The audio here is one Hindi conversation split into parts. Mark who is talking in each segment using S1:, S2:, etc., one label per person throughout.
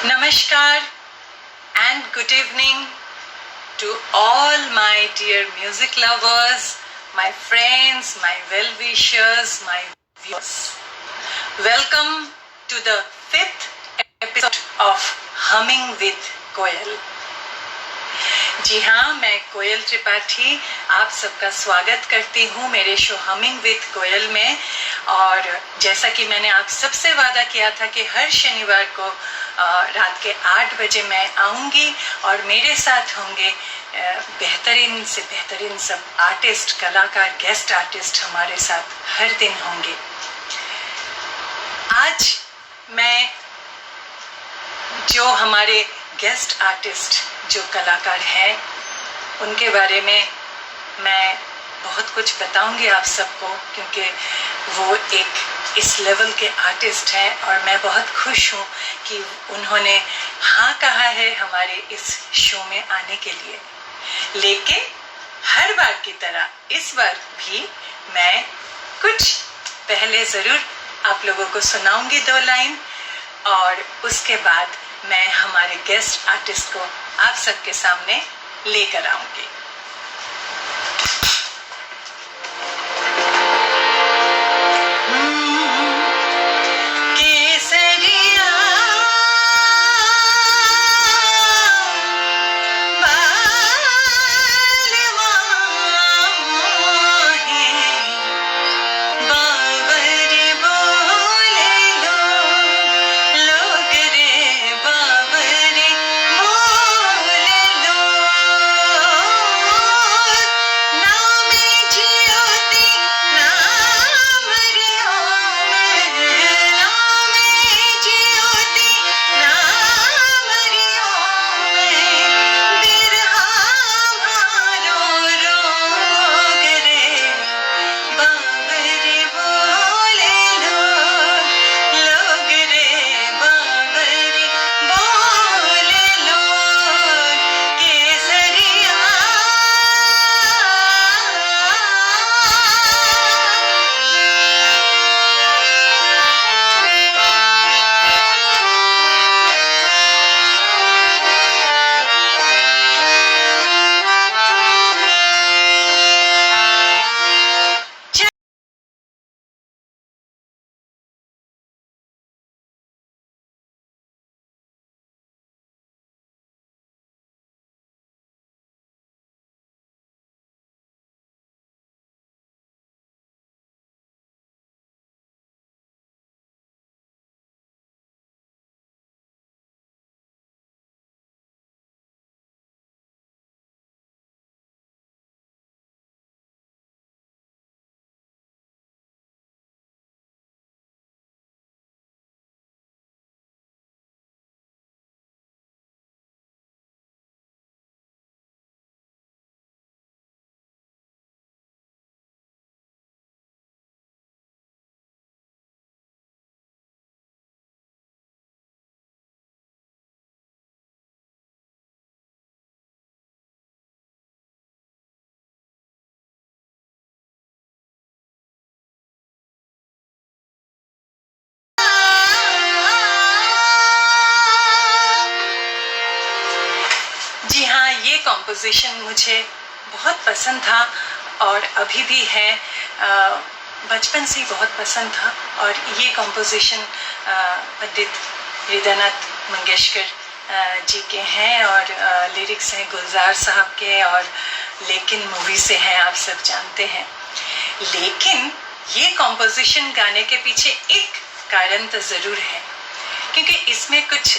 S1: Namaskar and good evening to all my dear music lovers, my friends, my well-wishers, my viewers. Welcome to the 5th episode of Humming with Koyal. जी हाँ, मैं कोयल त्रिपाठी आप सबका स्वागत करती हूँ मेरे शो हमिंग विद कोयल में। और जैसा कि मैंने आप सबसे वादा किया था कि हर शनिवार को रात के 8 बजे मैं आऊँगी और मेरे साथ होंगे बेहतरीन से बेहतरीन सब आर्टिस्ट, कलाकार, गेस्ट आर्टिस्ट हमारे साथ हर दिन होंगे। आज मैं जो हमारे गेस्ट आर्टिस्ट जो कलाकार हैं उनके बारे में मैं बहुत कुछ बताऊंगी आप सबको, क्योंकि वो एक इस लेवल के आर्टिस्ट हैं और मैं बहुत खुश हूँ कि उन्होंने हाँ कहा है हमारे इस शो में आने के लिए। लेकिन हर बार की तरह इस बार भी मैं कुछ पहले ज़रूर आप लोगों को सुनाऊंगी 2 लाइन और उसके बाद मैं हमारे गेस्ट आर्टिस्ट को आप सबके सामने लेकर आऊंगी। जी हाँ, ये कॉम्पोजिशन मुझे बहुत पसंद था और अभी भी है, बचपन से ही बहुत पसंद था। और ये कॉम्पोजिशन पंडित हृदयनाथ मंगेशकर जी के हैं और लिरिक्स हैं गुलजार साहब के और लेकिन मूवी से हैं, आप सब जानते हैं। लेकिन ये कॉम्पोजिशन गाने के पीछे एक कारण तो ज़रूर है, क्योंकि इसमें कुछ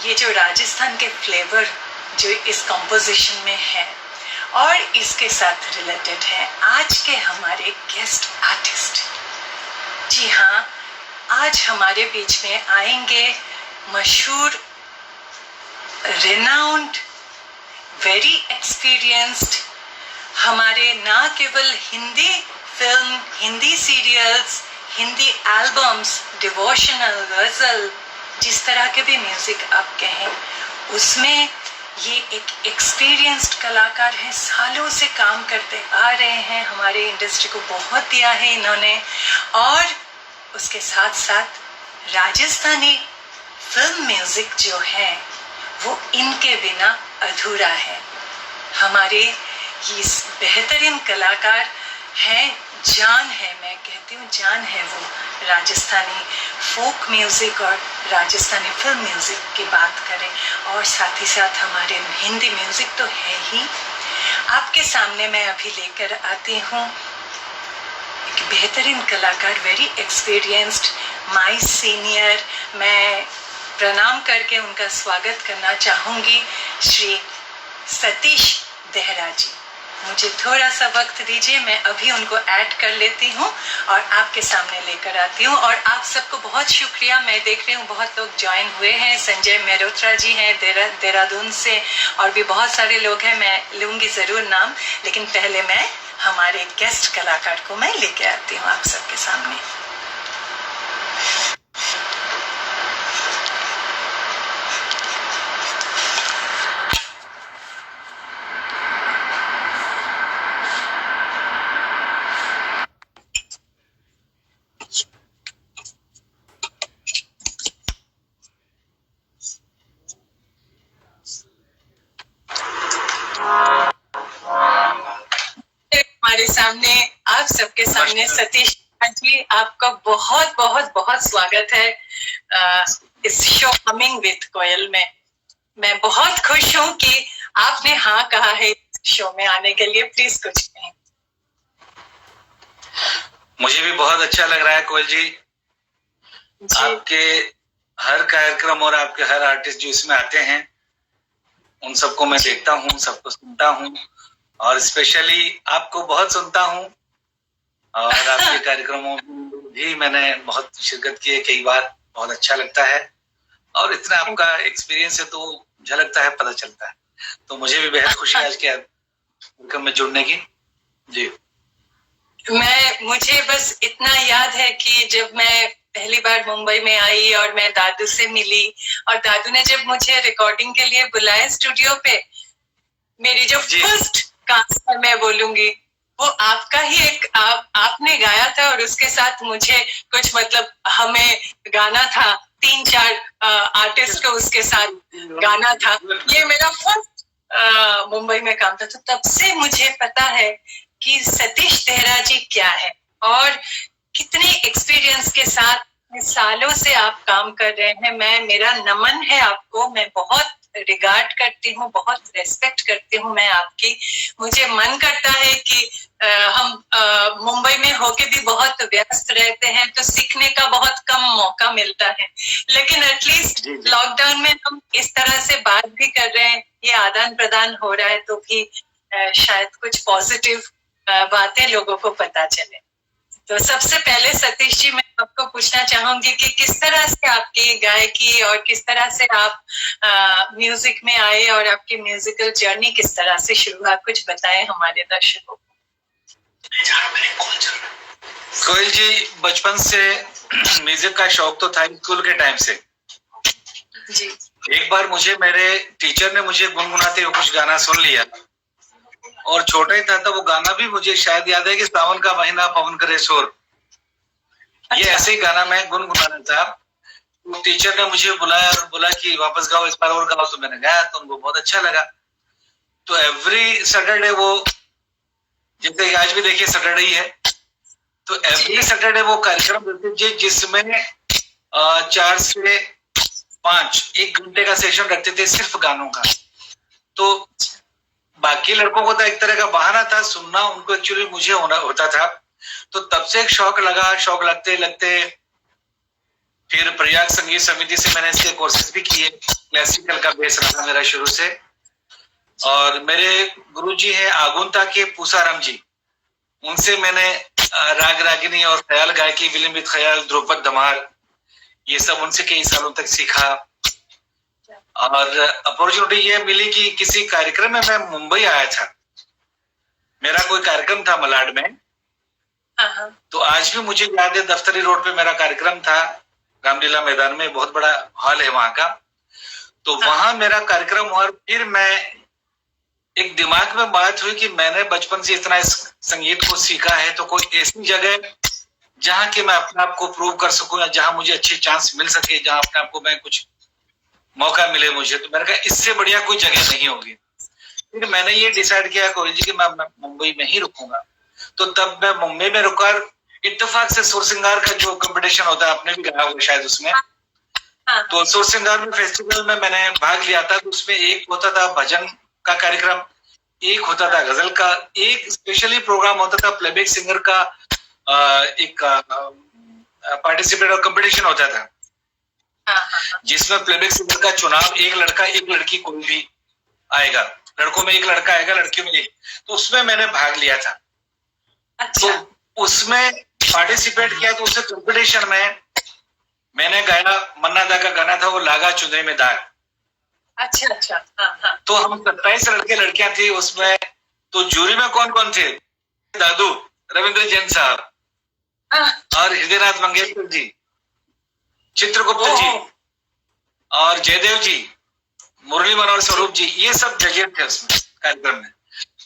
S1: ये जो राजस्थान के फ्लेवर जो इस कॉम्पोजिशन में है और इसके साथ रिलेटेड है आज के हमारे गेस्ट आर्टिस्ट। जी हाँ, आज हमारे बीच में आएंगे मशहूर, रिनाउंड, वेरी एक्सपीरियंस्ड, हमारे ना केवल Hindi film, Hindi serials, Hindi albums, devotional, गज़ल, जिस तरह के भी म्यूज़िक आप कहें उसमें ये एक एक्सपीरियंस्ड कलाकार हैं, सालों से काम करते आ रहे हैं, हमारे इंडस्ट्री को बहुत दिया है इन्होंने। और उसके साथ साथ राजस्थानी फिल्म म्यूजिक जो है वो इनके बिना अधूरा है। हमारे ये बेहतरीन कलाकार हैं, जान है, मैं कहती हूँ जान है वो राजस्थानी फोक म्यूजिक और राजस्थानी फिल्म म्यूजिक की बात करें, और साथ ही साथ हमारे हिंदी म्यूजिक तो है ही। आपके सामने मैं अभी लेकर आती हूँ एक बेहतरीन कलाकार, वेरी एक्सपीरियंस्ड, माय सीनियर। मैं प्रणाम करके उनका स्वागत करना चाहूँगी, श्री सतीश देहरा जी। मुझे थोड़ा सा वक्त दीजिए, मैं अभी उनको ऐड कर लेती हूँ और आपके सामने लेकर आती हूँ। और आप सबको बहुत शुक्रिया, मैं देख रही हूँ बहुत लोग ज्वाइन हुए हैं। संजय मेहरोत्रा जी हैं देहरादून से, और भी बहुत सारे लोग हैं, मैं लूँगी ज़रूर नाम, लेकिन पहले मैं हमारे गेस्ट कलाकार को मैं लेके आती हूँ आप सबके सामने। हमारे सामने, आप सबके सामने सतीश जी, आपका बहुत बहुत बहुत स्वागत है इस शो हमिंग विद कोयल में। मैं बहुत खुश हूँ कि आपने हाँ कहा है इस शो में आने के लिए। प्लीज कुछ कहें।
S2: मुझे भी बहुत अच्छा लग रहा है कोयल जी। आपके हर कार्यक्रम और आपके हर आर्टिस्ट जो इसमें आते हैं उन सबको मैं देखता हूँ, सबको सुनता हूँ, और स्पेशली आपको बहुत सुनता हूँ। और आपके कार्यक्रमों में भी मैंने बहुत शिरकत की है कई बार, बहुत अच्छा लगता है। और इतना आपका एक्सपीरियंस है तो झलकता है, पता चलता है। तो मुझे भी बेहद खुशी है आज के कार्यक्रम में जुड़ने की। जी,
S1: मुझे बस इतना याद है कि जब मैं पहली बार मुंबई में आई और मैं दादू से मिली, और दादू ने जब मुझे रिकॉर्डिंग के लिए बुलाया स्टूडियो पे, मेरी जो फर्स्ट कास्ट मैं बोलूंगी वो आपका ही एक आपने गाया था, और उसके साथ मुझे कुछ मतलब हमें गाना था, 3-4 आर्टिस्ट को उसके साथ गाना था। ये मेरा फर्स्ट मुंबई में काम था। तो तब से मुझे पता है कि सतीश देहरा जी क्या है और कितने एक्सपीरियंस के साथ सालों से आप काम कर रहे हैं। मेरा नमन है आपको, मैं बहुत रिगार्ड करती हूँ, बहुत रेस्पेक्ट करती हूँ मैं आपकी। मुझे मन करता है कि हम मुंबई में होके भी बहुत व्यस्त रहते हैं तो सीखने का बहुत कम मौका मिलता है, लेकिन एटलीस्ट लॉकडाउन में हम इस तरह से बात भी कर रहे हैं, ये आदान प्रदान हो रहा है, तो भी शायद कुछ पॉजिटिव बातें लोगों को पता चले। तो सबसे पहले सतीश जी, मैं आपको पूछना चाहूंगी कि किस तरह से आपकी गायकी और किस तरह से आप म्यूजिक में आए और आपकी म्यूजिकल जर्नी किस तरह से शुरू हुआ, कुछ बताएं हमारे दर्शकों को।
S2: कोयल जी, बचपन से म्यूजिक का शौक तो था स्कूल के टाइम से
S1: जी।
S2: एक बार मुझे मेरे टीचर ने मुझे गुनगुनाते हुए कुछ गाना सुन लिया, और छोटा ही था तो वो गाना भी मुझे शायद याद है कि सावन का महीना पवन करे शोर, ये ऐसे ही गाना मैं गुनगुना रहा था। तो टीचर ने मुझे बुलाया और बोला कि वापस गाओ, इस बार और गाओ। तो मैंने गाया तो उनको बहुत अच्छा लगा। तो एवरी सैटरडे वो, जैसे आज भी देखिए सैटरडे ही है, तो एवरी सैटरडे वो कार्यक्रम देते जिसमें 4 से 5 1 घंटे का सेशन रखते थे सिर्फ गानों का। तो बाकी लड़कों को तो एक तरह का बहाना था सुनना, उनको एक्चुअली मुझे होता था। तो तब से एक शौक लगा, शौक लगते लगते फिर प्रयाग संगीत समिति से मैंने इसके कोर्सेज भी किए। क्लासिकल का बेस रहा मेरा शुरू से, और मेरे गुरुजी हैं आगुंता के पूसाराम जी, उनसे मैंने राग रागिनी और ख्याल गायकी, विलंबित ख्याल, ध्रुपद धमार, ये सब उनसे कई सालों तक सीखा। और अपॉर्चुनिटी ये मिली कि किसी कार्यक्रम में मैं मुंबई आया था, मेरा कोई कार्यक्रम था मलाड में। तो आज भी मुझे याद है, दफ्तरी रोड पे मेरा कार्यक्रम था, रामलीला मैदान में, बहुत बड़ा हॉल है वहां का। तो वहां मेरा कार्यक्रम हुआ। फिर मैं एक दिमाग में बात हुई कि मैंने बचपन से इतना इस संगीत को सीखा है, तो कोई ऐसी जगह जहां कि मैं अपने आप को प्रूव कर सकूं, या जहां मुझे अच्छे चांस मिल सके, जहां अपने आप को मैं कुछ मौका मिले मुझे, तो मैंने कहा इससे बढ़िया कोई जगह नहीं होगी। फिर मैंने ये डिसाइड किया कोई जी कि मैं मुंबई में ही रुकूंगा। तो तब मैं मुंबई में रुका। इत्तेफाक से सुर सिंगार का जो कंपटीशन होता है, आपने भी गाया होगा शायद उसमें। तो सुर सिंगार में फेस्टिवल में मैंने भाग लिया था। तो उसमें एक होता था भजन का कार्यक्रम, एक होता था गजल का, एक स्पेशली प्रोग्राम होता था प्लेबैक सिंगर का। एक पार्टिसिपेट और कंपटीशन होता था, जिसमें प्लेबैक सिंगर का चुनाव एक लड़का एक लड़की कोई भी आएगा, लड़कों में एक लड़का आएगा, लड़कियों में एक। तो उसमें मैंने भाग लिया था।
S1: अच्छा।
S2: तो उसमें पार्टिसिपेट किया। तो उस कंपटीशन में मैंने गाया, मन्ना दा का गाना था वो लागा चुनरी में दाग।
S1: अच्छा अच्छा। हाँ।
S2: तो हम 27 लड़के लड़कियां थी उसमें। तो जूरी में कौन कौन थे? दादू रविंद्र जैन साहब और हृदयनाथ मंगेशकर जी, चित्रगुप्त जी और जयदेव जी, मुरली मनोहर स्वरूप जी, ये सब जजेस थे उसमें कार्यक्रम में।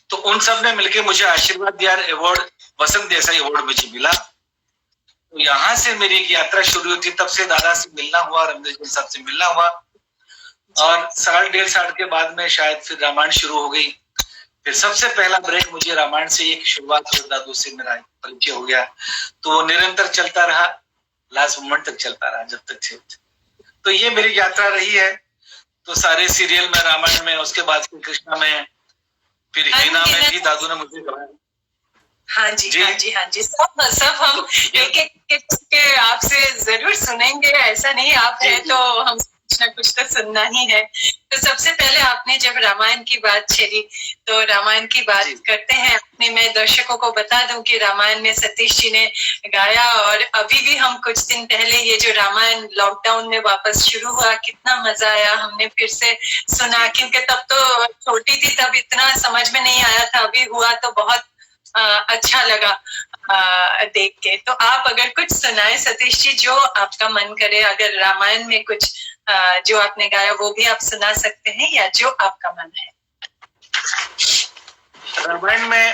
S2: तो उन सब ने मिलकर मुझे आशीर्वाद दिया। अवार्ड वसंत देसाई अवार्ड मुझे मिला। तो यहाँ से मेरी एक यात्रा शुरू हुई थी। तब से दादा से मिलना हुआ, रविंद्र जैन साहब से मिलना हुआ। और साल डेढ़ साल के बाद में शायद फिर रामायण शुरू हो गई। फिर सबसे पहला ब्रेक मुझे रामायण से एक शुरुआत हुई, दादू से मेरा परिचय हो गया। तो वो निरंतर चलता रहा, लास्ट मोमेंट तक चलता रहा, जब तक थे। तो ये मेरी यात्रा रही है। तो सारे सीरियल में, रामायण में, उसके बाद श्री कृष्णा में, फिर हीना में भी दादू ने मुझे कहा।
S1: हाँ जी, हाँ जी, हाँ जी, सब हम एक एक के आपसे जरूर सुनेंगे। ऐसा नहीं, आप है तो हम कुछ ना कुछ तो सुनना ही है। तो सबसे पहले आपने जब रामायण की बात छेड़ी, तो रामायण की बात करते हैं अपने। मैं दर्शकों को बता दूं कि रामायण में सतीश जी ने गाया। और अभी भी हम कुछ दिन पहले ये जो रामायण लॉकडाउन में वापस शुरू हुआ, कितना मजा आया, हमने फिर से सुना। क्योंकि तब तो छोटी थी, तब इतना समझ में नहीं आया था। अभी हुआ तो बहुत अच्छा लगा देख के। तो आप अगर कुछ सुनाए सतीश जी, जो आपका मन करे। अगर रामायण में कुछ जो आपने गाया वो भी आप सुना सकते हैं, या जो आपका मन है।
S2: रामायण में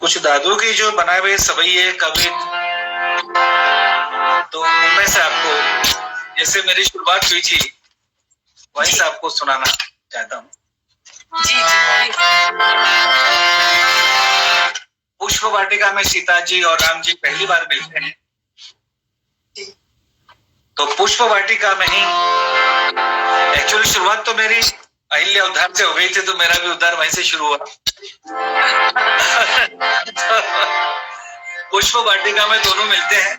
S2: कुछ दादू की जो बनाए हुए सवैये कवि, तो उनमें से आपको, जैसे मेरी शुरुआत हुई थी, वहीं से आपको सुनाना चाहता हूँ।
S1: जी जी।
S2: पुष्प वाटिका में सीता जी और राम जी पहली बार मिलते हैं। तो पुष्प वाटिका में ही एक्चुअली शुरुआत तो मेरी अहिल्या उद्धार से हो गई थी, तो मेरा भी उद्धार वहीं से शुरू हुआ। पुष्प वाटिका में दोनों मिलते हैं,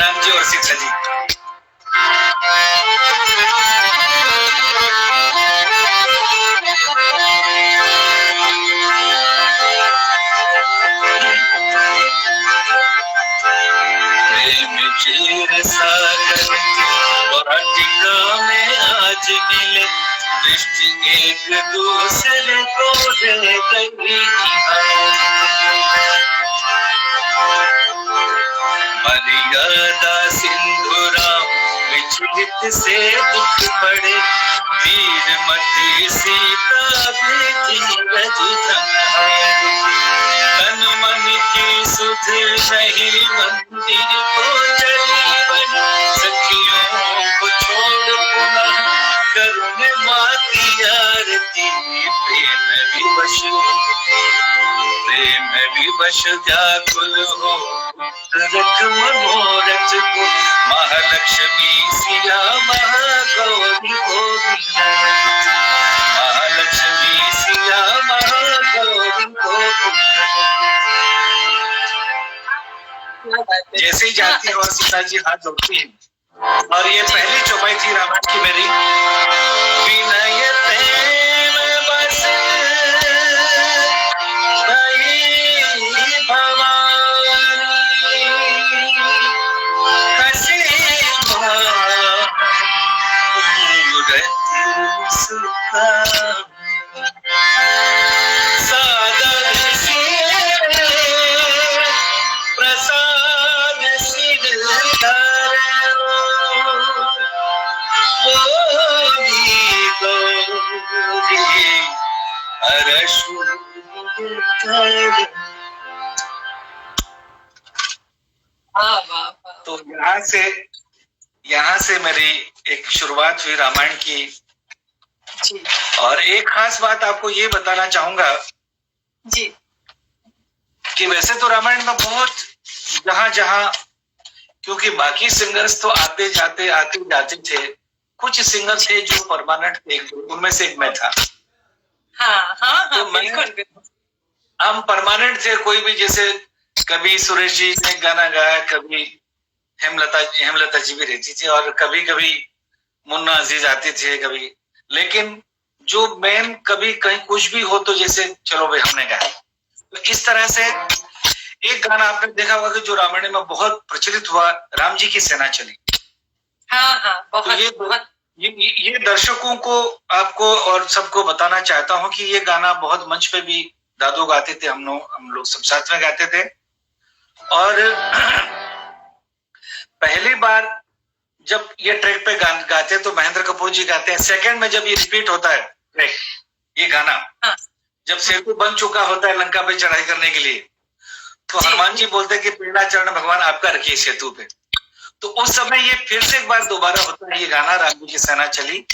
S2: राम जी और सीता जी। वाटिका में आज मिले, दृष्टि एक दूसरे को दे गई। मर्यादा सिंधुरा विचलित से दुख पड़े, वीर मती सीता भी धीरज है। तन मन की सुध नहीं मंदिर को चली बनी, सखियों को छोड़ पुनः करुण माती आरती। प्रेम विवश व्याकुल हो, रख मनोरथ को, महालक्ष्मी सिया महागौरी गोविंद। महालक्ष्मी सिया महागौरी गोविंद। जैसे ही जाती है और सीता जी हाथ जोड़ती है, और ये पहली चौपाई थी रामायण की मेरी। विनय प्रेम बस तो यहाँ से यहाँ से मेरी एक शुरुआत हुई रामायण की।
S1: जी
S2: और एक खास बात आपको ये बताना चाहूंगा
S1: जी
S2: कि वैसे तो रामायण में बहुत जहां जहां, क्योंकि बाकी सिंगर्स तो आते जाते थे, कुछ सिंगर थे जो परमानेंट थे, उनमें से एक मैं था।
S1: हाँ हाँ हाँ,
S2: तो
S1: बिल्कुल
S2: हम परमानेंट थे। कोई भी, जैसे कभी सुरेश जी ने गाना गाया, कभी हेमलता जी भी रहती थी, और कभी कभी मुन्ना अजीज आते थे कभी। लेकिन जो मेन कभी कहीं कुछ भी हो तो जैसे चलो भाई हमने गाया। तो इस तरह से एक गाना आपने देखा होगा कि जो रामायण में बहुत प्रचलित हुआ, राम जी की सेना चली।
S1: हाँ हाँ, बहुत
S2: तो
S1: बहुत
S2: ये दर्शकों को, आपको और सबको बताना चाहता हूं कि ये गाना बहुत मंच पे भी दादू गाते थे, हम लोग सब साथ में गाते थे। और पहली बार जब ये ट्रैक पे गाते तो महेंद्र कपूर जी गाते हैं। सेकंड में जब ये रिपीट होता है ट्रैक, ये गाना,
S1: हाँ,
S2: जब सेतु बन चुका होता है लंका पे चढ़ाई करने के लिए, तो हनुमान जी बोलते हैं कि पहला चरण भगवान आपका रखिए सेतु पे। तो उस समय ये फिर से एक बार दोबारा होता है ये गाना, राम जी की सेना चली।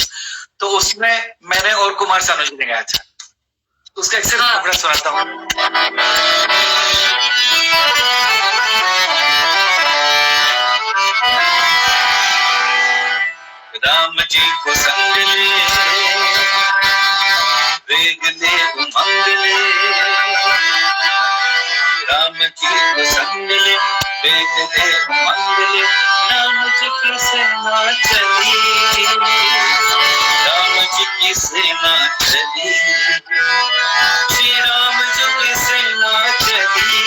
S2: तो उसमें मैंने और कुमार सानू जी ने गाया था। उसका एक सिर्फ टुकड़ा सुनाता हूँ। राम जी को संग ले, वेग ले उमंग ले, राम जी को संग ले, वेग ले उमंग ले, राम जी की सेना चली, राम जी की सेना चली, श्री राम जी की सेना चली,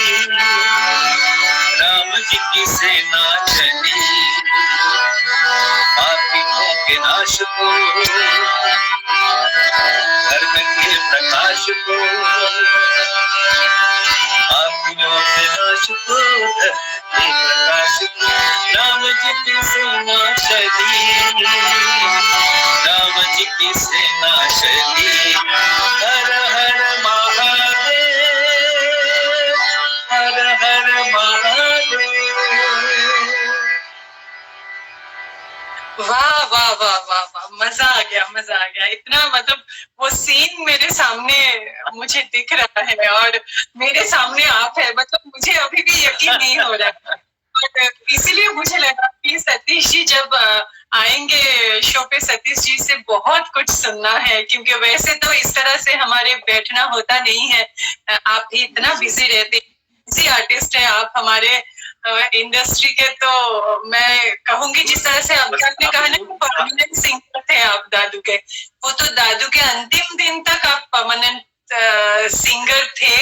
S2: राम जी की सेना चली, पापियों के नाश को, धर्म के प्रकाश को, पापियों के नाश को, धर्म के प्रकाश को, राम जी की सेना चली, राम जी की सेना चली। हर हर महादेव, हर हर महादेव।
S1: वाह वाह वाह वाह वाह, मजा आ गया, मजा आ गया। इतना मतलब वो सीन मेरे सामने मुझे दिख रहा है और मेरे सामने आप है, मतलब मुझे अभी भी यकीन नहीं हो रहा। और इसीलिए मुझे लगा कि सतीश जी जब आएंगे शो पे, सतीश जी से बहुत कुछ सुनना है, क्योंकि वैसे तो इस तरह से हमारे बैठना होता नहीं है। आप भी इतना बिजी रहते, बिजी आर्टिस्ट है आप हमारे इंडस्ट्री के। तो मैं कहूंगी जिस तरह से आपने कहा ना कि परमानेंट सिंगर थे आप दादू के, वो तो दादू के अंतिम दिन तक आप परमानेंट सिंगर थे।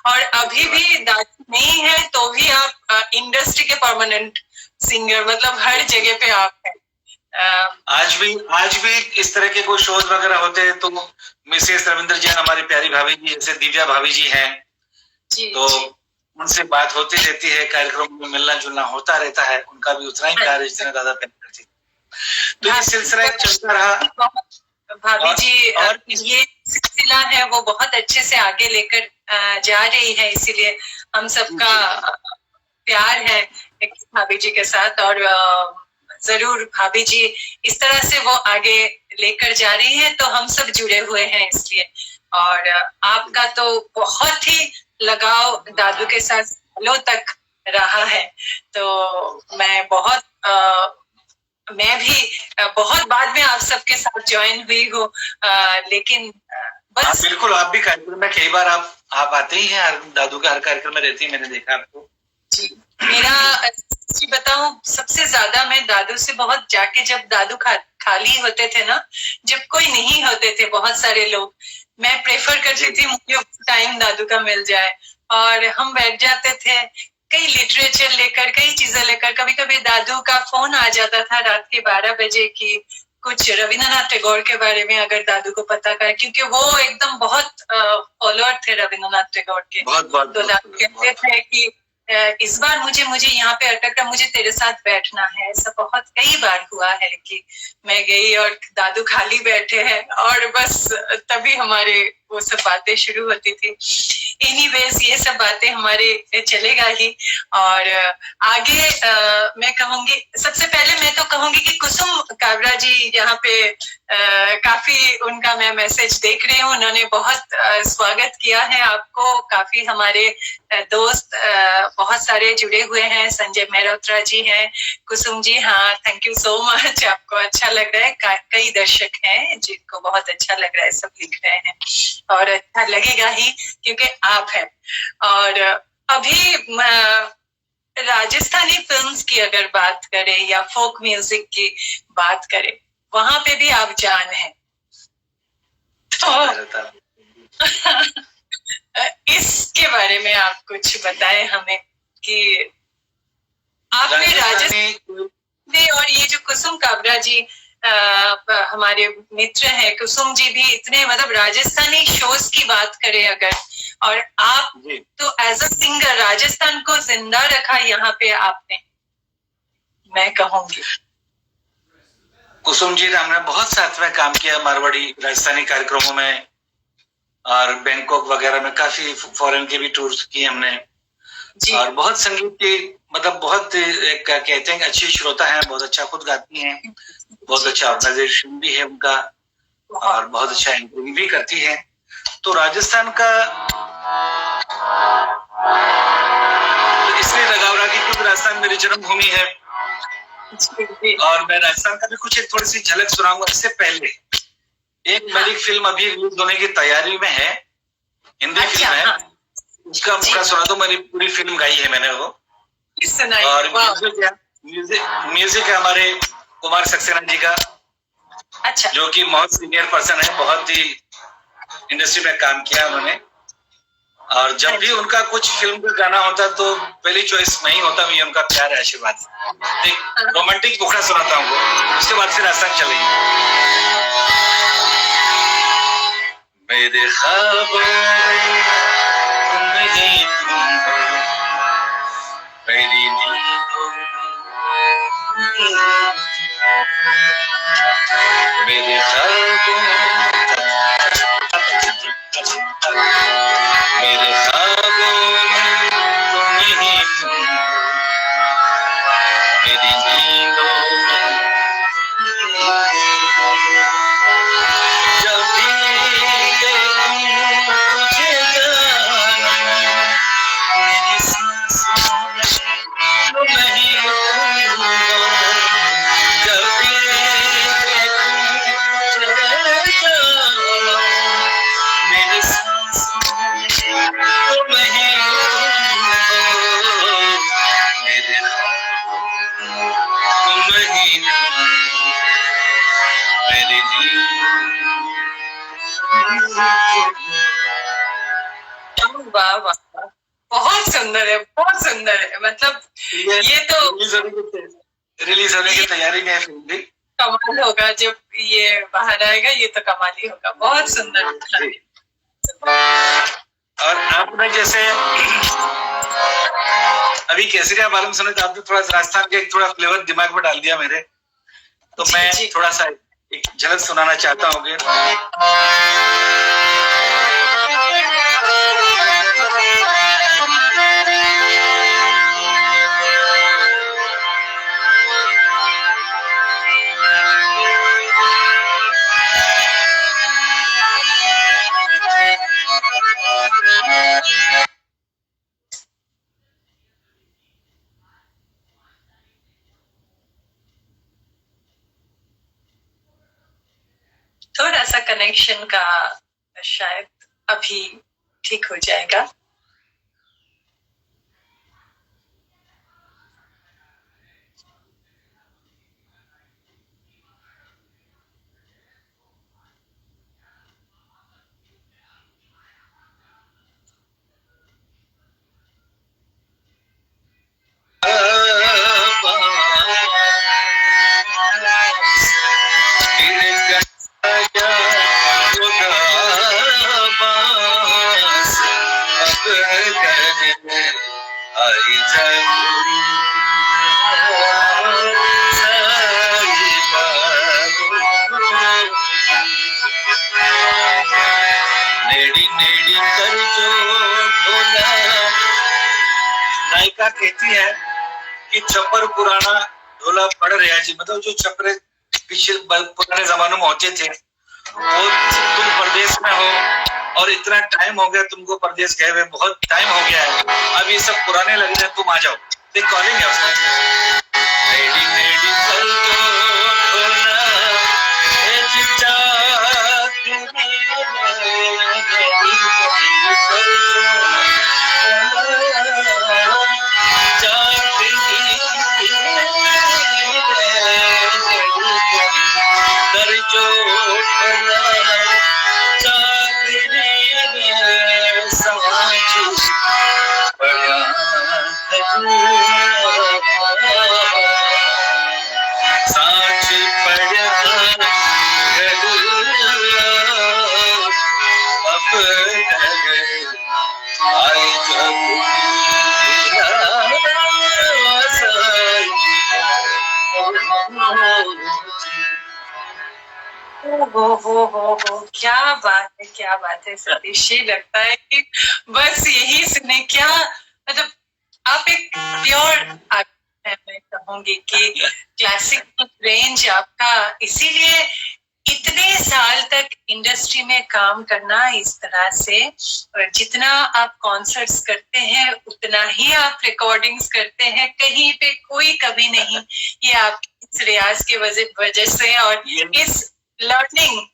S1: और अभी भी दादू नहीं है तो भी आप इंडस्ट्री के परमानेंट सिंगर, मतलब हर जगह पे आप हैं।
S2: आज भी इस तरह के कोई शोज वगैरह होते हैं तो मिसेस रविंद्र जैन, हमारी प्यारी भाभी जी, जैसे दिव्या भाभी जी हैं, तो उनसे बात होती रहती है, कार्यक्रम में मिलना जुलना होता रहता है। उनका भी उतना ही कार्य जितना दादा प्यार करती। तो ये सिलसिला चलता रहा।
S1: भाभी जी और ये सिलसिला है वो बहुत अच्छे से आगे लेकर जा रही है, इसीलिए हम सबका प्यार है भाभी जी के साथ। और जरूर भाभी जी इस तरह से वो आगे लेकर जा रही है तो हम सब जुड़े हुए हैं इसलिए। और आपका तो बहुत ही लगाव दादू के साथ सालों तक रहा है, तो मैं भी बहुत बाद में आप सबके साथ ज्वाइन हुई हूँ, लेकिन बस
S2: बिल्कुल आप भी कार्यक्रम में कई बार आप आते ही हैं, दादू का हर कार्यक्रम में रहती है, मैंने देखा आपको।
S1: जी, मेरा जी बताऊं, सबसे ज्यादा मैं दादू से बहुत जाके, जब दादू खाली होते थे ना, जब कोई नहीं होते थे बहुत सारे लोग, मैं प्रेफर करती थी मुझे टाइम दादू का मिल जाए और हम बैठ जाते थे कई लिटरेचर लेकर, कई चीजें लेकर। कभी कभी दादू का फोन आ जाता था रात के 12 बजे की कुछ रविंद्रनाथ टैगोर के बारे में, अगर दादू को पता कर, क्योंकि वो एकदम बहुत फॉलोअर थे रविंद्रनाथ टैगोर के। तो दादू कहते थे कि इस बार मुझे यहाँ पे अटक कर, मुझे तेरे साथ बैठना है। ऐसा बहुत कई बार हुआ है कि मैं गई और दादू खाली बैठे हैं और बस तभी हमारे वो सब बातें शुरू होती थी। एनीवेज ये सब बातें हमारे चलेगा ही। और आगे मैं कहूंगी, सबसे पहले मैं तो कहूंगी कि कुसुम काबरा जी यहाँ पे काफी उनका मैं मैसेज देख रही हूँ, उन्होंने बहुत स्वागत किया है आपको। काफी हमारे दोस्त बहुत सारे जुड़े हुए हैं, संजय मेहरोत्रा जी हैं, कुसुम जी, हाँ थैंक यू सो मच, आपको अच्छा लग रहा है। कई दर्शक हैं जिनको बहुत अच्छा लग रहा है, सब लिख रहे हैं और अच्छा लगेगा ही क्योंकि आप हैं। और अभी राजस्थानी फिल्म्स की अगर बात करें या फोक म्यूजिक की बात करें, वहां पे भी आप जान हैं। तो इसके बारे में आप कुछ बताएं हमें कि आपने राजस्थानी और ये जो कुसुम काबरा जी हमारे मित्र हैं, कुसुम जी भी इतने मतलब राजस्थानी शोज की बात करें अगर, और आप तो एज अ सिंगर राजस्थान को जिंदा रखा यहाँ पे आपने, मैं कहूंगी।
S2: कुसुम जी ने हमने बहुत साथ में काम किया मारवाड़ी राजस्थानी कार्यक्रमों में, और बैंकॉक वगैरह में काफी फॉरेन के भी टूर्स किए हमने जी। और बहुत संगीत की मतलब बहुत कहते हैं अच्छी श्रोता है, बहुत अच्छा खुद गाती हैं, बहुत अच्छा ऑर्गेनाइजेशन भी है उनका और बहुत अच्छा इंटरव्यू भी करती है। तो राजस्थान का तो इसलिए लगाव रहा कि क्योंकि राजस्थान मेरी जन्मभूमि है और मैं राजस्थान का भी कुछ एक थोड़ी सी झलक सुनाऊंगा। इससे पहले एक मेरी फिल्म अभी रिलीज होने की तैयारी में है, हिंदी फिल्म है, उसका मुखड़ा सुना दो। मेरी पूरी फिल्म गाई है मैंने वो, और म्यूजिक है हमारे कुमार सक्सेना जी का, अच्छा, जो कि बहुत सीनियर पर्सन है, बहुत ही इंडस्ट्री में काम किया उन्होंने। और जब भी उनका कुछ फिल्म का गाना होता तो पहली चॉइस मैं ही होता हूँ, ये उनका प्यार है, आशीर्वाद। एक रोमांटिक मुखड़ा सुनाता हूँ, उसके बाद फिर आसान चलेगी। मेरे ख्वाबों में नहीं तुम हो, मेरी नींदों मेरे ख्वाबों मेरे ख्वाबों में नहीं तुम हो, मेरी नींदों
S1: वाह वाह, बहुत सुंदर है, बहुत सुंदर है। मतलब ये तो
S2: रिलीज होने की तैयारी में है फिल्म भी,
S1: कमाल होगा जब ये बाहर आएगा, ये तो कमाल ही होगा, बहुत सुंदर।
S2: और आपने जैसे अभी केसरिया बालम सुने तो आपने थोड़ा राजस्थान के थोड़ा फ्लेवर दिमाग में डाल दिया मेरे, तो जी, मैं जी। थोड़ा सा एक झलक सुनाना चाहता हूँ।
S1: थोड़ा सा कनेक्शन का शायद अभी ठीक हो जाएगा।
S2: का कहती है कि छप्पर पुराना ढोला पड़ रहा जी, मतलब जो छपरे पीछे पुराने जमानों में होते थे, वो तुम प्रदेश में हो और इतना टाइम हो गया तुमको प्रदेश गए हुए, बहुत टाइम हो गया है, अब ये सब पुराने लग रहे हैं, तुम आ जाओ। एक कॉलिंग है उसमें,
S1: हो, क्या बात है सतीश जी, लगता है कि बस यही सुने। क्या मतलब आप एक प्योर आर्टिस्ट हैं, मैं कहूंगी कि क्लासिक रेंज आपका, इसीलिए इतने साल तक इंडस्ट्री में काम करना इस तरह से, और जितना आप कॉन्सर्ट्स करते हैं उतना ही आप रिकॉर्डिंग्स करते हैं, कहीं पे कोई कमी नहीं, ये आपके इस रियाज के वजह से। और इस लर्निंग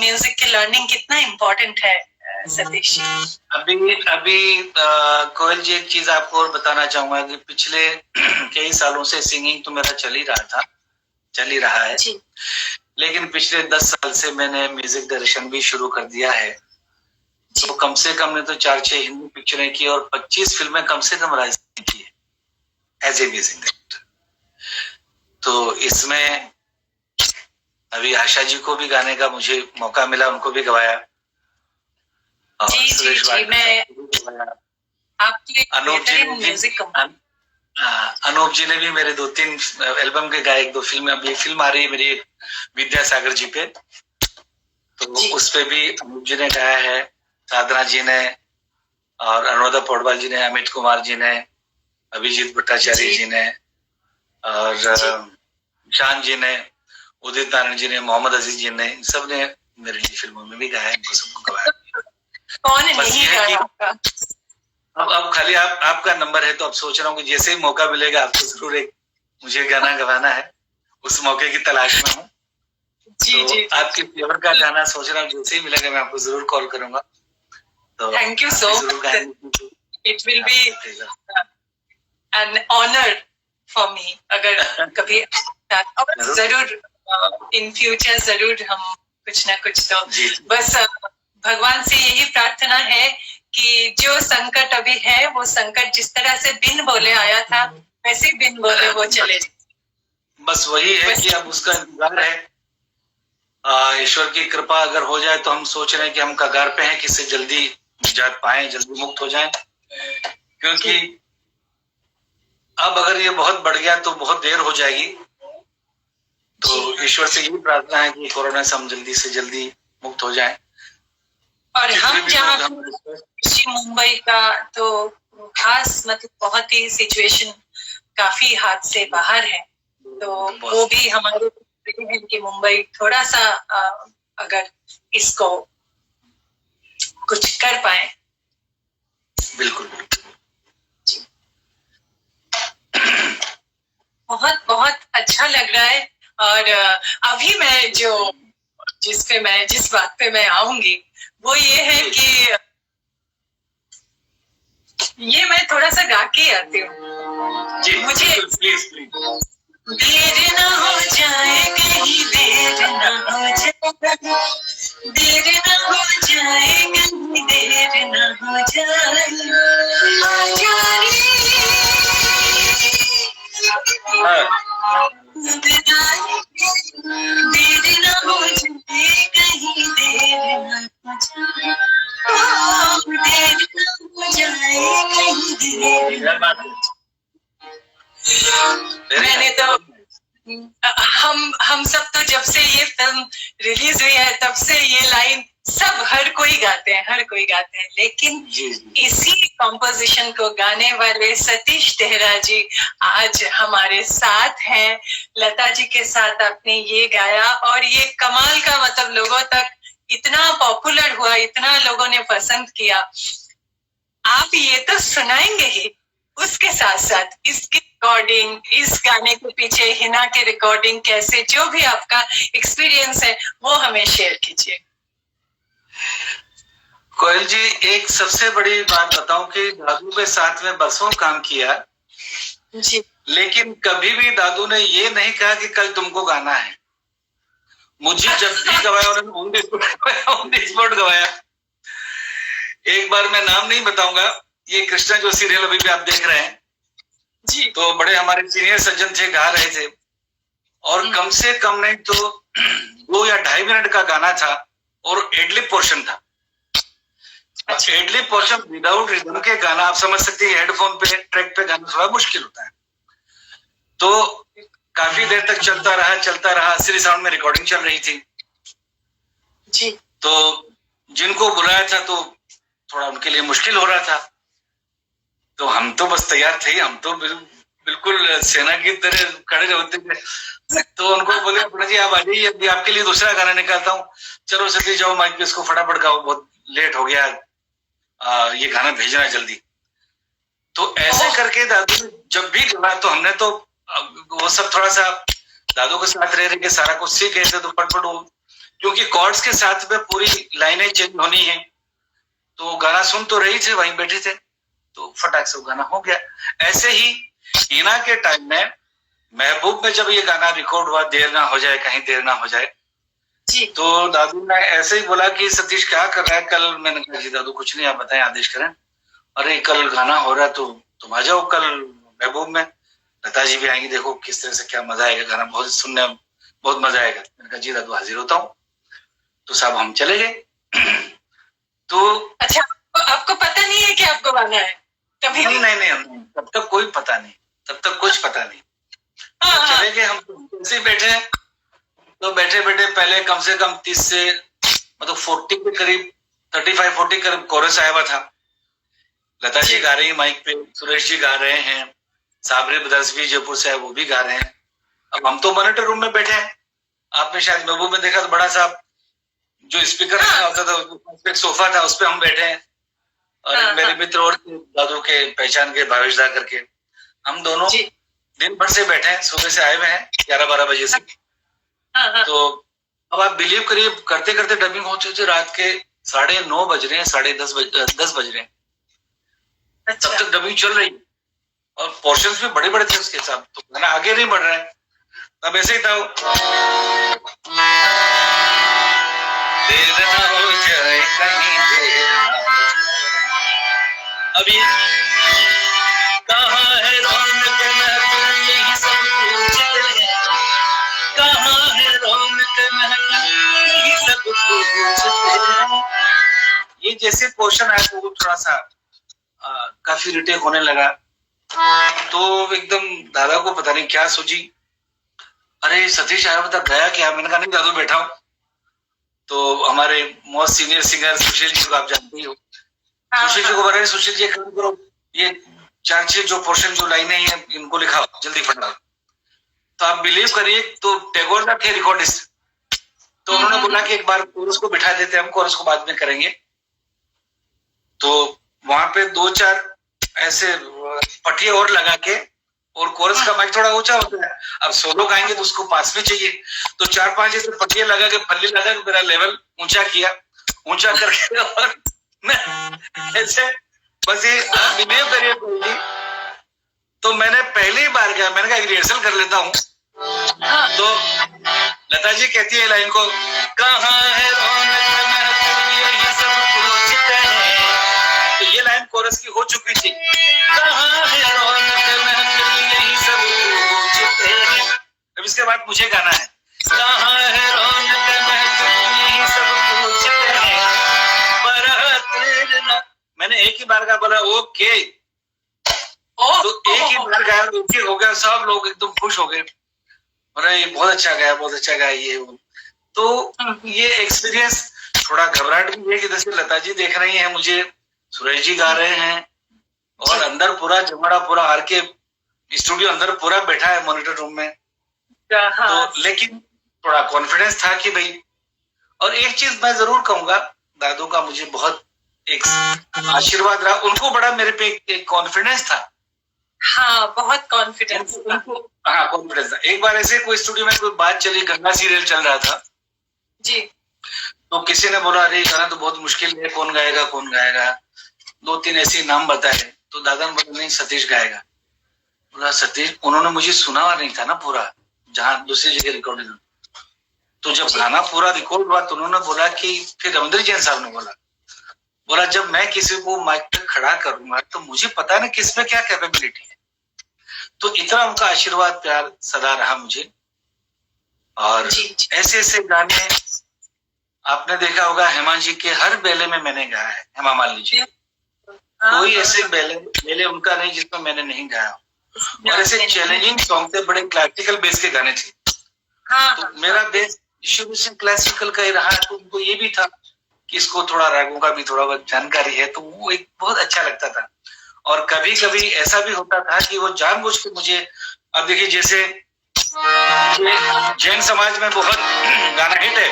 S1: म्यूजिक की लर्निंग कितना इम्पोर्टेंट है सतीश जी।
S2: अभी कोयल जी एक चीज आपको और बताना चाहूंगा कि पिछले कई सालों से सिंगिंग तो मेरा चल ही रहा है
S1: जी।
S2: लेकिन पिछले 10 साल से मैंने म्यूजिक डायरेक्शन भी शुरू कर दिया है। तो कम से कम ने तो 4-6 हिंदी पिक्चरें की और 25 फिल्में कम से कम राजस्थान की है एज ए म्यूजिक डायरेक्टर। तो इसमें अभी आशा जी को भी गाने का मुझे मौका मिला, उनको भी गवाया।
S1: जी, मैं
S2: अनूप जी ने भी मेरे 2-3 एल्बम के गाए, 1-2 फिल्में। अभी फिल्म आ रही है मेरी विद्यासागर जी पे, तो उस पे भी अनूप जी ने गाया है, साधना जी ने और अनुराधा पौडवाल जी ने, अमित कुमार जी ने, अभिजीत भट्टाचार्य जी ने और शान जी ने, उदित नारायण जी ने, मोहम्मद अजीज जी ने, इन सब ने मेरी फिल्मों में भी गाया है, इनको सबको गवाया।
S1: कौन नहीं गाया आपका?
S2: अब खाली आपका नंबर है, तो अब सोच रहा हूँ कि जैसे ही मौका मिलेगा आपको जरूर एक मुझे गाना गवाना है, उस मौके की तलाश में हूँ। जी, आपके फेवर का गाना सोच रहा हूँ, जैसे ही मिलेगा मैं आपको जरूर कॉल करूंगा। तो
S1: thank you so much, it will be an honour for me अगर कभी जरूर इन फ्यूचर जरूर हम कुछ ना कुछ तो बस भगवान से यही प्रार्थना है कि जो संकट अभी है वो संकट जिस तरह से बिन बोले आया था वैसे बिन बोले वो चले जाए।
S2: बस वही है कि अब उसका इंतजार है। ईश्वर की कृपा अगर हो जाए तो हम सोच रहे हैं कि हम कगार पे हैं कि इससे जल्दी निजात पाएं, जल्दी मुक्त हो जाएं, क्योंकि अब अगर ये बहुत बढ़ गया तो बहुत देर हो जाएगी। तो ईश्वर से यही प्रार्थना है कि कोरोना से हम जल्दी से जल्दी मुक्त हो जाएं।
S1: और हम जहाँ मुंबई का तो खास मतलब बहुत ही सिचुएशन काफी हाथ से बाहर है, तो वो भी हमारे कि मुंबई थोड़ा सा अगर इसको कुछ कर पाए।
S2: बिल्कुल
S1: बहुत बहुत अच्छा लग रहा है। और अभी मैं जिस बात पे मैं आऊंगी वो ये है कि ये मैं थोड़ा सा गा के आती हूँ। मुझे देर ना हो जाए कहीं, देर ना हो जाए, देर ना हो जाए कहीं, देर ना हो जाए, देर ना हो जाए कहीं, देर ना हो जाए, देर ना हो जाए कहीं, देर ना हो जाए। मैंने तो हम सब तो जब से ये फिल्म रिलीज हुई है तब से ये लाइन सब हर कोई गाते हैं, हर कोई गाते हैं, लेकिन
S2: जी जी
S1: इसी कॉम्पोजिशन को गाने वाले सतीश तेहरा जी आज हमारे साथ हैं। लता जी के साथ आपने ये गाया और ये कमाल का, मतलब लोगों तक इतना पॉपुलर हुआ, इतना लोगों ने पसंद किया। आप ये तो सुनाएंगे ही, उसके साथ साथ इसकी रिकॉर्डिंग, इस गाने के पीछे हिना के रिकॉर्डिंग कैसे, जो भी आपका एक्सपीरियंस है वो हमें शेयर कीजिए।
S2: कोयल जी, एक सबसे बड़ी बात बताऊं कि दादू के साथ में बरसों काम किया
S1: जी,
S2: लेकिन कभी भी दादू ने ये नहीं कहा कि कल तुमको गाना है। मुझे जब भी गवाया उन्होंने ऑन द स्पॉट गवाया। एक बार मैं नाम नहीं बताऊंगा, ये कृष्णा जो सीरियल अभी भी आप देख रहे हैं
S1: जी,
S2: तो बड़े हमारे सीनियर सज्जन थे, गा रहे थे और कम से कम नहीं तो 2 या 2.5 मिनट का गाना था और एडलिप पोर्शन था।
S1: अच्छा,
S2: एडलिप पोर्शन विदाउट रिदम के गाना आप समझ सकते हैं, हेडफोन पे ट्रैक पे गाना थोड़ा मुश्किल होता है। तो काफी देर तक चलता रहा। असली साउंड में रिकॉर्डिंग चल रही थी
S1: जी,
S2: तो जिनको बुलाया था तो थोड़ा उनके लिए मुश्किल हो रहा था। तो हम तो बस तैयार थे, हम तो बिल्कुल सेना की तरह खड़े होते थे। तो उनको बोले अपना जी आप आ जाइए, अभी आपके लिए दूसरा गाना निकालता हूँ। चलो सतीश जाओ माइक पे, इसको फटाफट गाओ, बहुत लेट हो गया, ये गाना भेजना है जल्दी। तो ऐसे करके दादू ने जब भी गाना तो हमने तो वो सब थोड़ा सा दादू के साथ रह के सारा कुछ सीख गए थे। तो फटफट वो, क्योंकि कॉर्ड्स के साथ में पूरी लाइनें चेंज होनी है तो गाना सुन तो रही थे, वहीं बैठे थे तो फटाक से वो गाना हो गया। ऐसे ही हिना के टाइम में महबूब में जब ये गाना रिकॉर्ड हुआ, देर ना हो जाए कहीं देर ना हो जाए,
S1: जी,
S2: तो दादू ने ऐसे ही बोला कि सतीश क्या कर रहा है कल। मैंने कहा जी दादू कुछ नहीं, आप बताएं आदेश करें। अरे कल गाना हो रहा है तो तुम आ जाओ कल महबूब में, लता जी भी आएंगी, देखो किस तरह से क्या मजा आएगा, गाना बहुत सुनने में बहुत मजा आएगा। मैंने कहा जी दादू हाजिर होता हूँ। तो साहब हम चले गए। तो
S1: अच्छा, आपको पता नहीं है कि आपको गाना है कभी?
S2: नहीं, तब तक कोई पता नहीं, तब तक कुछ पता नहीं। तो चले गए हम, ऐसे ही बैठे। तो बैठे बैठे पहले कम से कम 30 से मतलब 40 के करीब, 35-40 करीब कोरस आया हुआ था। लता जी गा रही है माइक पे, सुरेश जी गा रहे हैं, साबरी ब्रदर्स भी जयपुर से है वो भी गा रहे हैं। अब हम तो मॉनिटर रूम में बैठे हैं। आपने शायद महबूब में देखा तो बड़ा सा जो स्पीकर रखा होता था, एक सोफा था, उस पर हम बैठे हैं और मेरे मित्र और दादू के पहचान के भावेशदा करके, हम दोनों दिन भर से बैठे हैं, सुबह से आए हुए हैं 11-12 बजे से। तो अब आप बिलीव करिए, करते करते डबिंग हो चुकी रात के 9:30 बज रहे हैं, 10:30 बज रहे हैं।
S1: अच्छा,
S2: तब तक डबिंग चल रही और पोर्शंस भी बड़े बड़े थे उसके साथ, तो गाना आगे नहीं बढ़ रहा है। अब ऐसे ही था, देर ना हो जाए कहीं देर ना। अभी कहाँ है रौनक महफिल, यही सब पूछते हैं, कहाँ है रौनक महफिल, यही सब पूछते हैं। ये जैसे पोर्शन आया तो वो थोड़ा सा काफी रिटेक होने लगा। तो एकदम दादा को पता नहीं क्या सूझी, अरे सतीश आया बता गया क्या। मैंने कहा नहीं दादू बैठा हूं। तो हमारे most senior singer Sushil ji को आप जानते ही हो, सुशील जी को बोला सुशील जी काम करो, ये 4-6 जो पोर्शन जो लाइनें हैं इनको लिखाओ जल्दी फटाफट। तो आप बिलीव करिए, तो टैगोर ना थे रिकॉर्डिस्ट, तो उन्होंने बोला कि एक बार कोरस को बिठा देते हैं, हम कोरस को बाद में करेंगे। तो वहां पे 2-4 ऐसे पटिए और लगा के, और कोरस का माइक थोड़ा ऊंचा होता है, अब सोलो गाएंगे तो उसको पास में चाहिए, तो 4-5 ऐसे पटिए लगा के, फल्ली लगा के मेरा लेवल ऊंचा किया, ऊंचा करके और मैं ऐसे बस ये बिलीव करिए कोई, तो मैंने पहली बार गया, मैंने कहा रिहर्सल कर लेता हूँ। तो लता जी कहती है लाइन को, कहाँ है रौनक महफिल, यही सब पूछते हैं। तो ये लाइन कोरस की हो चुकी थी, कहाँ है रौनक महफिल, यही सब पूछते हैं। अब इसके बाद मुझे गाना है, कहाँ है रौनक महफिल, यही सब पूछते हैं, बरात। मैंने एक ही बार का बोला ओके, तो एक ही बार गाया, ओके हो गया, सब लोग एकदम खुश हो गए, अरे बहुत अच्छा गाया, बहुत अच्छा गाया ये वो। तो ये एक्सपीरियंस थोड़ा घबराहट भी है कि जैसे लता जी देख रही हैं मुझे, सुरेश जी गा रहे हैं और अंदर पूरा जमाड़ा पूरा आर के स्टूडियो अंदर पूरा बैठा है मॉनिटर रूम में। तो लेकिन थोड़ा कॉन्फिडेंस था कि भाई, और एक चीज मैं जरूर कहूंगा, दादू का मुझे बहुत एक आशीर्वाद रहा, उनको बड़ा मेरे पे एक कॉन्फिडेंस था।
S1: हाँ, बहुत कॉन्फिडेंस
S2: उनको, हाँ कॉन्फिडेंस था। एक बार ऐसे कोई स्टूडियो में कोई बात चली, गंगा सीरियल चल रहा था
S1: जी,
S2: तो किसी ने बोला अरे गाना तो बहुत मुश्किल है, कौन गाएगा कौन गाएगा, 2-3 ऐसे नाम बताए, तो दादा ने बोला नहीं सतीश गाएगा। बोला सतीश, उन्होंने मुझे सुना नहीं था ना पूरा, जहाँ दूसरी जगह रिकॉर्डिंग, तो जब गाना पूरा रिकॉर्ड हुआ तो उन्होंने बोला कि, फिर रविंद्र जैन साहब ने बोला जब मैं किसी को माइक पे खड़ा करूंगा तो मुझे पता ना किसमें क्या कैपेबिलिटी है। तो इतना उनका आशीर्वाद प्यार सदा रहा मुझे। और ऐसे ऐसे गाने आपने देखा होगा, हेमा जी के हर बेले में मैंने गाया है। हेमा मालिनी जी, कोई ऐसे बेले उनका नहीं जिसमें मैंने नहीं गाया। और ऐसे चैलेंजिंग सॉन्ग थे, बड़े क्लासिकल बेस के गाने थे। तो मेरा बेस शुरू से क्लासिकल का ही रहा, तो उनको ये भी था कि इसको थोड़ा रागों का भी थोड़ा बहुत जानकारी है, तो वो एक बहुत अच्छा लगता था। और कभी कभी ऐसा भी होता था कि वो जानबूझ के मुझे, अब देखिए जैसे जैन समाज में बहुत गाना हिट है,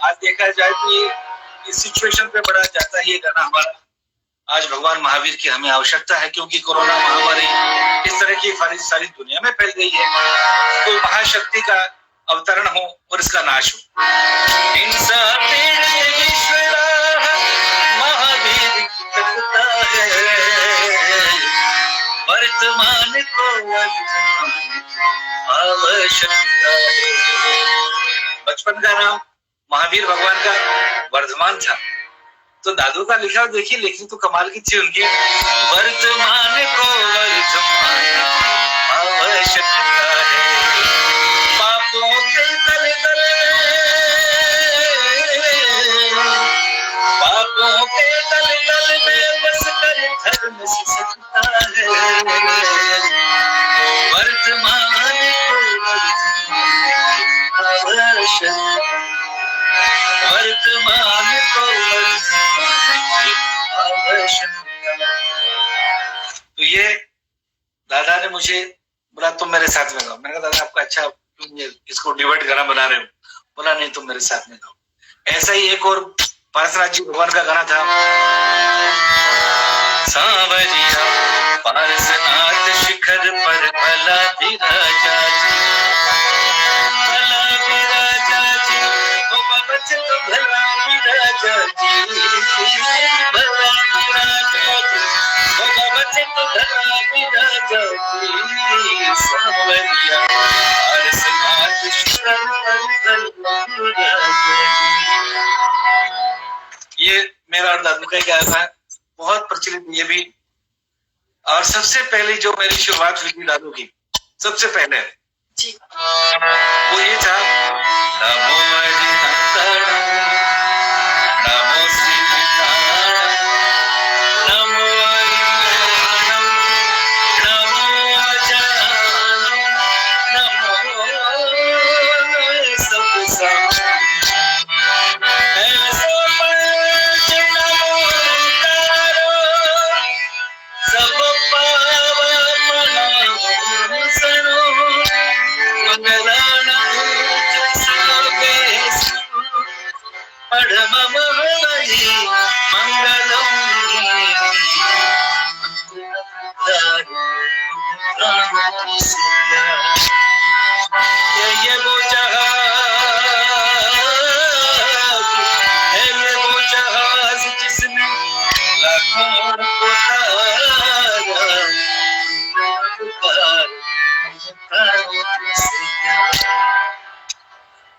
S2: आज देखा जाए तो ये इस सिचुएशन पे बड़ा जाता है ये गाना हमारा। आज भगवान महावीर की हमें आवश्यकता है, क्योंकि कोरोना महामारी इस तरह की सारी दुनिया में फैल गई है। तो महाशक्ति का अवतरण हो और इसका नाश हो। महावीर वर्तमान को आवश्यकता है। बचपन का नाम महावीर भगवान का वर्धमान था, तो दादू का लिखा देखिए, लेखनी तो कमाल की थी उनकी। वर्तमान को वर्तमान आवश्यकता है, पापों के दल दल में बस कर धर्म सिसकता है। वर्तमान को आवश्यकता, वर्तमान को तो ये दादा ने मुझे बोला तुम मेरे साथ में गाओ। मैंने कहा दादा आपका अच्छा, इसको डिवाइड गाना बना रहे हो। बोला नहीं तुम मेरे साथ में गाओ। ऐसा ही एक और पार्श्वनाथ जी भगवान का गाना था, सांवरिया पार्श्वनाथ शिखर पर भला विराजा जी, भला विराजा जी, ओ बच तो भला विराजा जी, भला विराजा जी, ओ बच तो भला विराजा जी, सांवरिया पार्श्वनाथ शिखर पर भला विराजा जी। ये मेरा और दादू का गाया था, बहुत प्रचलित ये भी। और सबसे पहले जो मेरी शुरुआत हुई थी दादू की, सबसे पहले जी, वो ये था, नमो हरिहंसणं, नमो श्रीविष्णुं, नमो हरिहंसणं, नमो अजाननं, नमो सब सब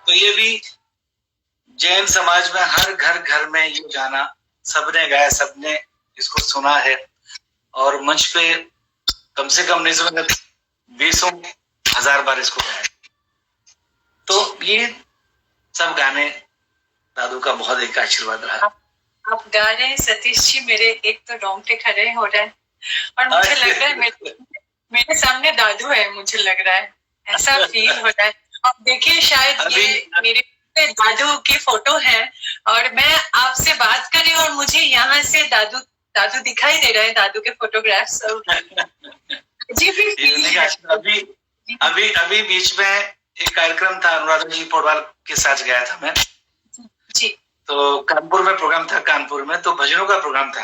S2: तो ये भी जैन समाज में हर घर में ये गाना सबने गाया, सबने इसको सुना है। और मंच पे कम से कम नहीं सुना 20,000 बार इसको गाया। तो ये सब गाने दादू का बहुत एक आशीर्वाद रहा।
S1: आप गा रहे हैं सतीश जी, मेरे एक तो रोंगटे खड़े हो रहे हैं, और मुझे लग रहा है मेरे सामने दादू है, मुझे लग रहा है ऐसा फील हो रहा है। और देखिए शायद ये मेरे दादू की फोटो है और मैं आपसे बात कर रही हूँ और मुझे यहाँ से दादू दादू दिखाई दे रहा है, दादू के फोटोग्राफ्स। जी भी
S2: अभी अभी अभी बीच में एक कार्यक्रम था, अनुराधा जी पौडवाल के साथ गया था मैं
S1: जी।
S2: तो कानपुर में प्रोग्राम था, कानपुर में तो भजनों का प्रोग्राम था।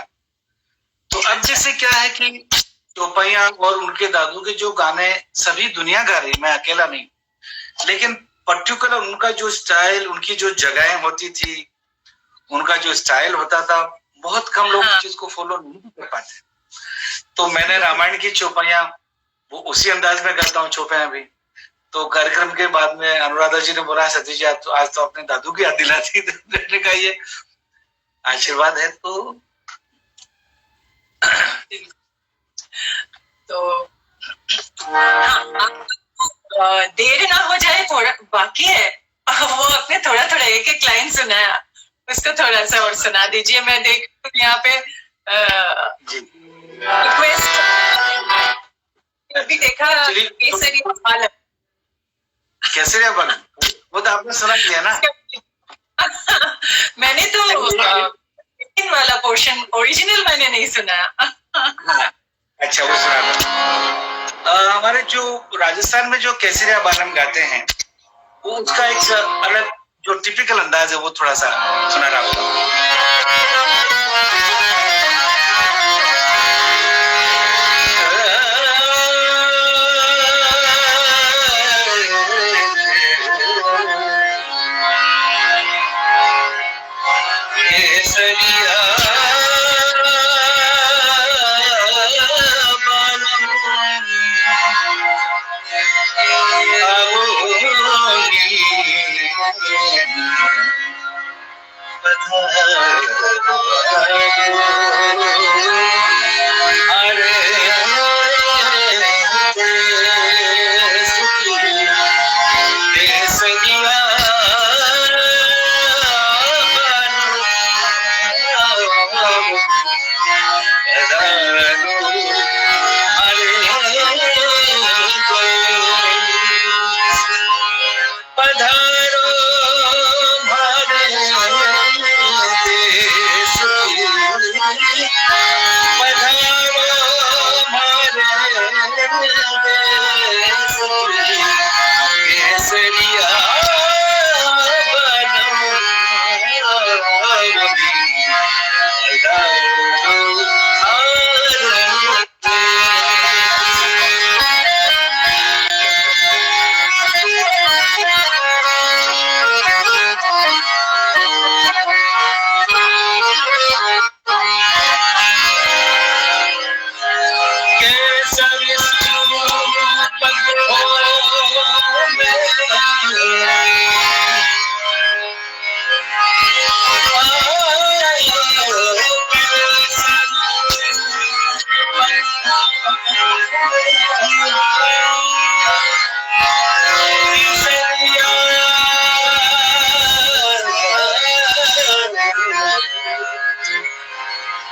S2: तो अब जैसे क्या है कि चौपाइयां और उनके दादू के जो गाने सभी दुनिया गा रही, मैं अकेला नहीं, लेकिन पर्टिकुलर उनका जो स्टाइल, उनकी जो जगहें होती थी, उनका जो स्टाइल होता था, बहुत कम लोग उस चीज को फॉलो नहीं कर पाते। तो मैंने रामायण की चौपाइयां वो उसी अंदाज में करता हूँ, चौपाइयां भी। तो कार्यक्रम के बाद में अनुराधा जी ने बोला, सतीश जी आज तो अपने दादू की याद दिलाती, मैंने कहा ये आशीर्वाद है।
S1: तो हाँ, देर ना हो जाए, थोड़ा बाकी है, वो अपने थोड़ा थोड़ा एक एक लाइन सुनाया, उसको थोड़ा सा और सुना दीजिए। मैं देख यहाँ पे रिक्वेस्ट अभी देखा
S2: केसरिया बालम, वो तो आपने सुना किया ना।
S1: मैंने तो वाला पोर्शन ओरिजिनल मैंने नहीं सुना।
S2: अच्छा, वो सुना। हमारे जो राजस्थान में जो केसरिया बालम गाते हैं, वो उसका एक अलग जो टिपिकल अंदाज है, वो थोड़ा सा सुना रहा हूँ।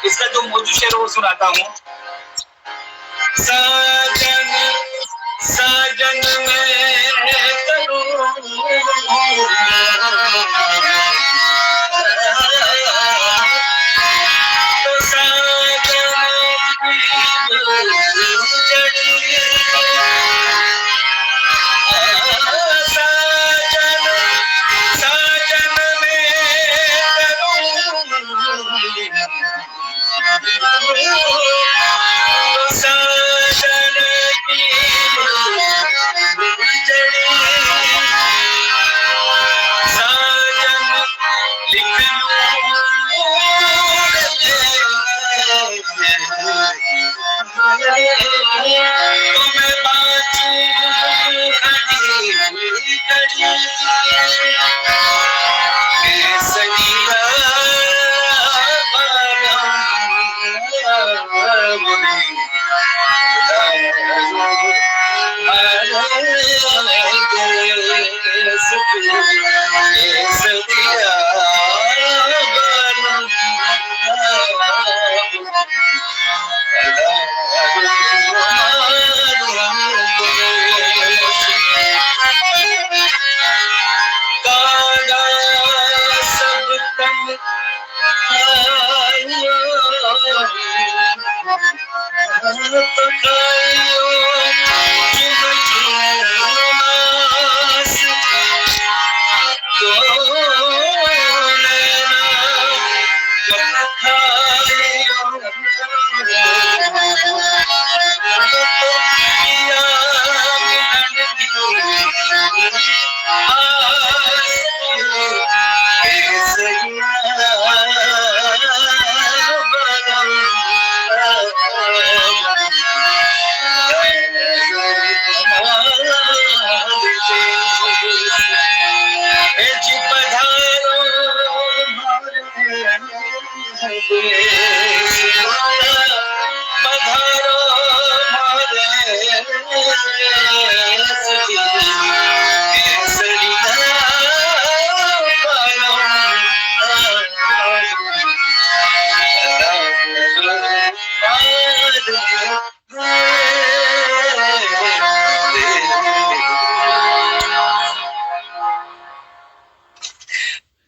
S2: इसका जो मौजूद शेर वो सुनाता हूँ। साजन साजन में करूँ तो साजन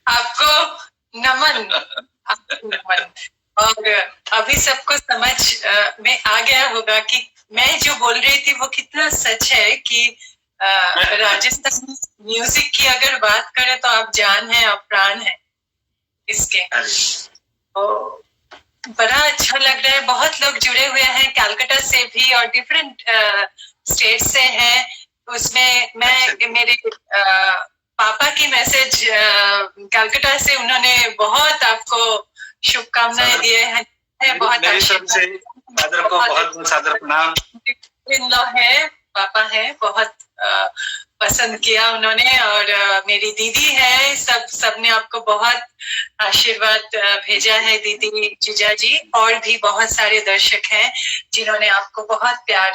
S1: आपको नमन, आपको नमन। और अभी सबको समझ में आ गया होगा कि मैं जो बोल रही थी वो कितना सच है कि राजस्थान म्यूजिक की अगर बात करें तो आप जान है, आप प्राण है इसके। तो बड़ा अच्छा लग रहा है। बहुत लोग जुड़े हुए हैं कलकत्ता से भी और डिफरेंट स्टेट से हैं। उसमें मैं मेरे पापा की मैसेज कलकत्ता से उन्होंने बहुत आपको शुभकामनाएं दिए हैं। बहुत अच्छे
S2: फादर को बहुत सादर प्रणाम।
S1: इन-लॉ है, पापा है, बहुत पसंद किया उन्होंने। और मेरी दीदी है, सबने आपको बहुत आशीर्वाद भेजा है, दीदी, जीजा जी। और भी बहुत सारे दर्शक हैं जिन्होंने आपको बहुत प्यार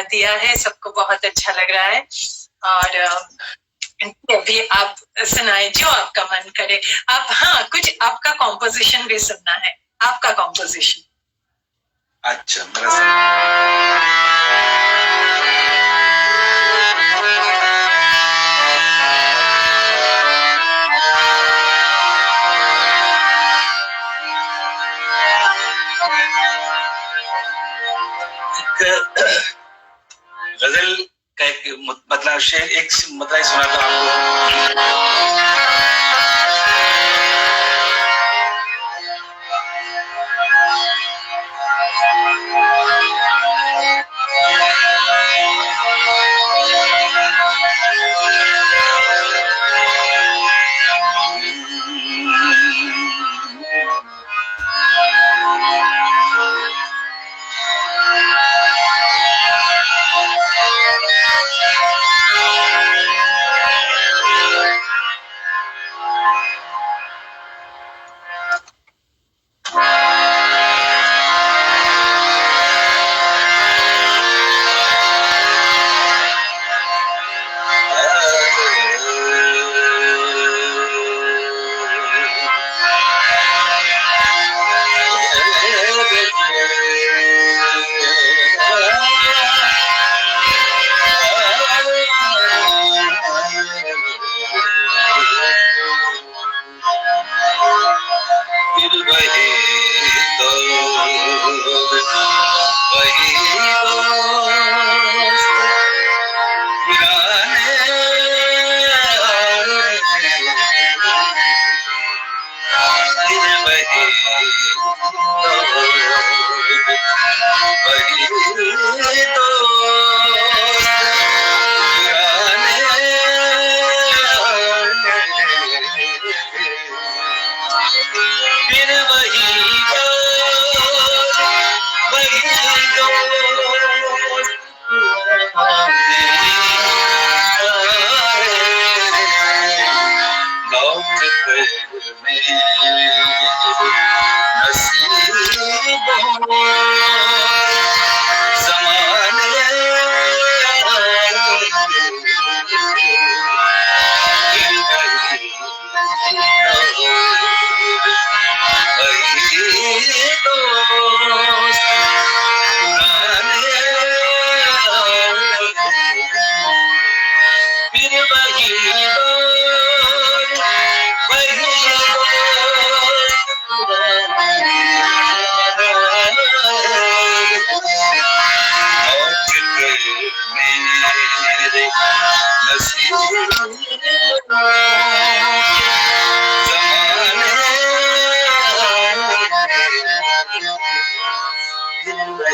S1: दिया है। सबको बहुत अच्छा लग रहा है। और अभी आप सुनाए जो आपका मन करे। आप, हाँ, कुछ आपका कॉम्पोजिशन भी सुनना है, आपका कॉम्पोजिशन।
S2: अच्छा, गजल का एक मतलब शेर, एक मतलब सुना था आपको।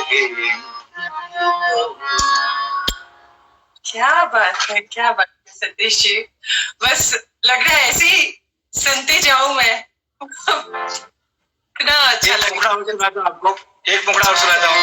S2: लगे।
S1: क्या बात है, क्या बात है सतीश जी। बस लग रहा है ऐसे ही सुनते जाऊं मैं। कितना अच्छा
S2: एक
S1: लग
S2: मुखड़ा और सुनाता हूं आपको, एक मुखड़ा और सुनाता हूँ।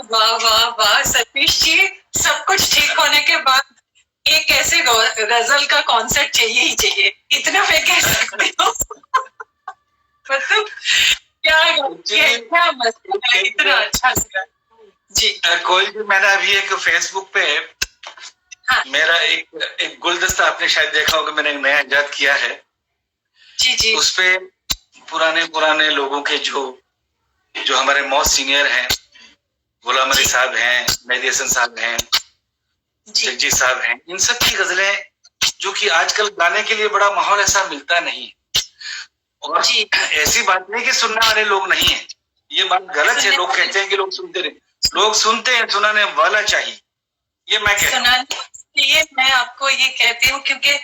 S1: वाह वाह वाह सतीश जी, सब कुछ ठीक होने के बाद एक ऐसे गजल का कॉन्सर्ट चाहिए ही चाहिए, इतना मैं कह सकती हूँ। मतलब क्या मस्त है, इतना अच्छा लगा जी।
S2: कोई भी, मैंने अभी एक फेसबुक पे
S1: हाँ।
S2: मेरा एक गुलदस्ता, आपने शायद देखा होगा, मैंने एक नया इजाद किया है
S1: जी जी।
S2: उसपे पुराने लोगों के जो हमारे मोस्ट सीनियर हैं, गुलाम अली साहब हैं, मेहदी हसन साहब हैं, जगजीत साहब हैं, इन सब की गजलें जो कि आजकल गाने के लिए बड़ा माहौल ऐसा मिलता नहीं। और ऐसी बात नहीं कि सुनने वाले लोग नहीं है, ये बात गलत है। लोग कहते हैं कि लोग सुनते रहे, लोग सुनते हैं, सुनाने वाला चाहिए। ये मैं कहता हूं।
S1: ये मैं आपको ये कहती हूँ क्योंकि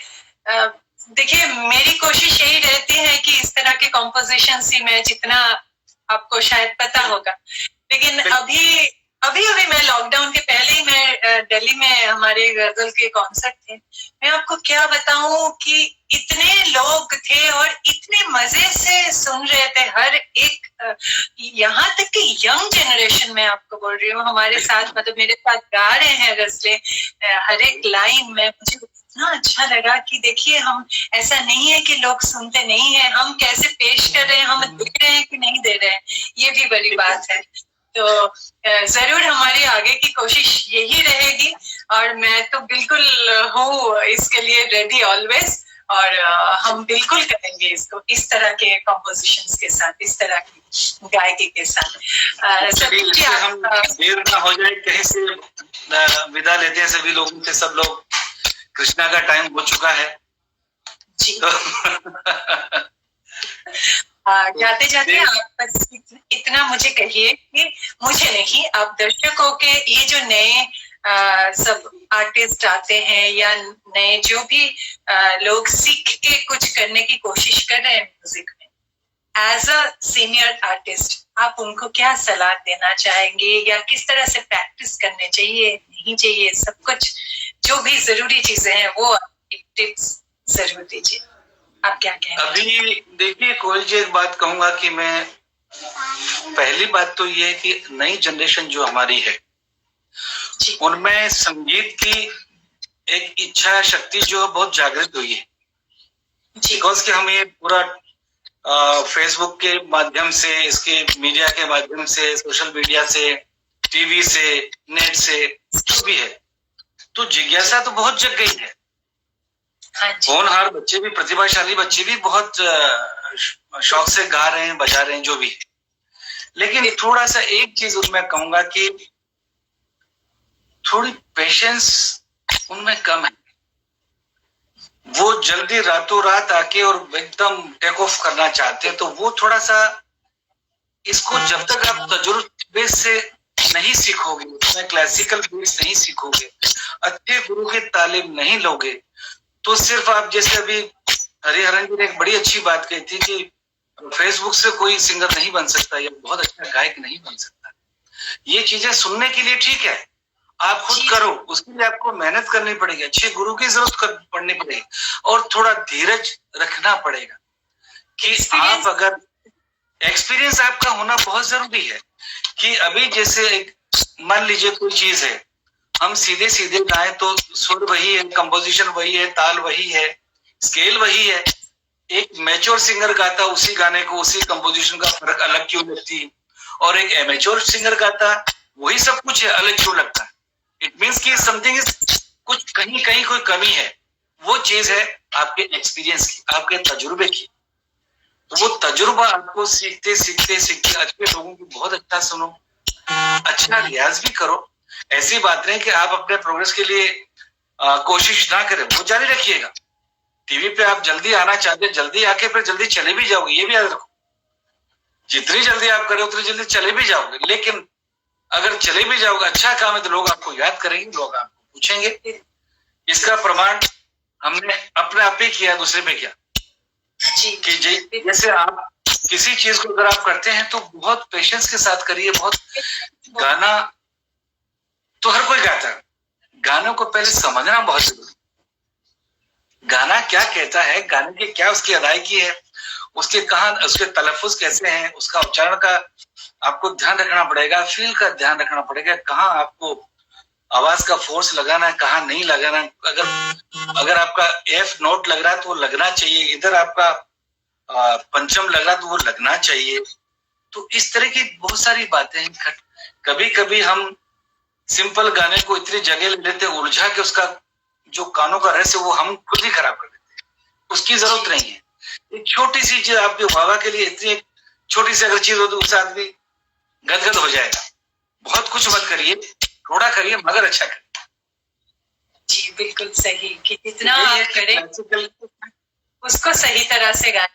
S1: देखिए मेरी कोशिश यही रहती है कि इस तरह के कॉम्पोजिशन ही मैं, जितना आपको शायद पता होगा, लेकिन अभी मैं लॉकडाउन के पहले ही मैं दिल्ली में हमारे गजल के कॉन्सर्ट थे। मैं आपको क्या बताऊं कि इतने लोग थे और इतने मजे से सुन रहे थे, हर एक, यहाँ तक कि यंग जनरेशन में आपको बोल रही हूँ, हमारे साथ, मतलब मेरे साथ गा रहे हैं गजलें, हर एक लाइन में। मुझे इतना अच्छा लगा कि देखिए, हम, ऐसा नहीं है कि लोग सुनते नहीं है, हम कैसे पेश कर रहे हैं, हम दे रहे हैं कि नहीं दे रहे हैं, ये भी बड़ी बात है। तो जरूर हमारी आगे की कोशिश यही रहेगी और मैं तो बिल्कुल हूँ इसके लिए रेडी ऑलवेज, और हम बिल्कुल करेंगे इसको इस तरह के कॉम्पोजिशंस के साथ, इस तरह की गायकी के साथ।
S2: हम देर ना हो जाए, कहीं से विदा लेते हैं सभी लोगों से। सब लोग, कृष्णा का टाइम हो चुका है
S1: जी।
S2: तो
S1: जाते जाते आप बस इतना मुझे कहिए कि मुझे नहीं, आप दर्शकों के ये जो नए सब आर्टिस्ट आते हैं या नए जो भी लोग सीख के कुछ करने की कोशिश कर रहे हैं म्यूजिक में, एज अ सीनियर आर्टिस्ट आप उनको क्या सलाह देना चाहेंगे, या किस तरह से प्रैक्टिस करने चाहिए नहीं चाहिए, सब कुछ जो भी जरूरी चीजें हैं वो टिप्स जरूर दीजिए। आप क्या कहेंगे?
S2: अभी देखिए कोयल जी, एक बात कहूंगा कि मैं पहली बात तो ये है कि नई जनरेशन जो हमारी है उनमें संगीत की एक इच्छा शक्ति जो बहुत जागृत हुई है। बिकॉज कि हम ये पूरा फेसबुक के माध्यम से, इसके मीडिया के माध्यम से, सोशल मीडिया से, टीवी से, नेट से, जो भी है, तो जिज्ञासा तो बहुत जग गई है। होनहार बच्चे भी, प्रतिभाशाली बच्चे भी बहुत शौक से गा रहे हैं, बजा रहे हैं, जो भी है। लेकिन थोड़ा सा एक चीज उनमें कहूंगा कि थोड़ी पेशेंस उनमें कम है। वो जल्दी रातों रात आके और एकदम टेक ऑफ करना चाहते हैं, तो वो थोड़ा सा इसको जब तक आप तजुर्बे से नहीं सीखोगे, उसमें क्लासिकल बेस नहीं सीखोगे, अच्छे गुरु की तालीम नहीं लोगे, तो सिर्फ आप जैसे अभी हरिहरन जी ने एक बड़ी अच्छी बात कही थी कि फेसबुक से कोई सिंगर नहीं बन सकता या बहुत अच्छा गायक नहीं बन सकता। ये चीजें सुनने के लिए ठीक है, आप खुद करो, उसके लिए आपको मेहनत करनी पड़ेगी, अच्छे गुरु की जरूरत पड़नी पड़ेगी और थोड़ा धीरज रखना पड़ेगा कि आप अगर एक्सपीरियंस आपका होना बहुत जरूरी है। कि अभी जैसे एक मान लीजिए कोई चीज है, हम सीधे सीधे गाएं तो सुर वही है, कंपोजिशन वही है, ताल वही है, स्केल वही है। एक मैच्योर सिंगर गाता उसी गाने को, उसी कंपोजिशन का फर्क अलग क्यों लगती, और एक एमेच्योर सिंगर गाता वही सब कुछ है, अलग क्यों लगता है? इट मीन्स कि समथिंग इज, कुछ कहीं कहीं कोई कमी है। वो चीज है आपके एक्सपीरियंस की, आपके तजुर्बे की। तो वो तजुर्बा आपको सीखते सीखते सीखते अच्छे लोगों की बहुत अच्छा सुनो, अच्छा रियाज भी करो। ऐसी बात नहीं कि आप अपने प्रोग्रेस के लिए कोशिश ना करें, वो जारी रखिएगा। टीवी पे आप जल्दी आना चाहते, जल्दी आके फिर जल्दी चले भी जाओगे, ये भी याद रखो। जितनी जल्दी आप करें उतनी जल्दी चले भी जाओगे, लेकिन अगर चले भी जाओगे, अच्छा काम है तो लोग आपको याद करेंगे, लोग आपको पूछेंगे। इसका प्रमाण हमने अपने आप ही किया, दूसरे पे किया। कि जैसे आप किसी चीज को अगर आप करते हैं तो बहुत पेशेंस के साथ करिए। बहुत गाना तो हर कोई गाता है, गानों को पहले समझना बहुत जरूरी। गाना क्या कहता है, गाने की क्या उसकी अदायगी है, उसके कहाँ, उसके तलफ्फुज कैसे हैं, उसका उच्चारण का आपको ध्यान रखना पड़ेगा, फील का ध्यान रखना पड़ेगा, कहाँ आपको आवाज का फोर्स लगाना है, कहाँ नहीं लगाना है। अगर आपका एफ नोट लग रहा है तो वो लगना चाहिए, इधर आपका पंचम लग रहा है तो वो लगना चाहिए। तो इस तरह की बहुत सारी बातें हैं। कभी कभी हम सिंपल गाने को इतनी जगह ले लेते हैं, उलझा के उसका जो कानों का रहस्य वो हम खुद ही खराब कर देते हैं। उसकी जरूरत नहीं है। एक छोटी सी चीज आपके वावा के लिए, इतनी छोटी सी अगर चीज हो तो उससे आदमी गदगद हो जाएगा। बहुत कुछ मत करिए, थोड़ा करिए मगर अच्छा करिए।
S1: जी बिल्कुल सही, कि जितना आप करें उसको सही तरह से गाएं,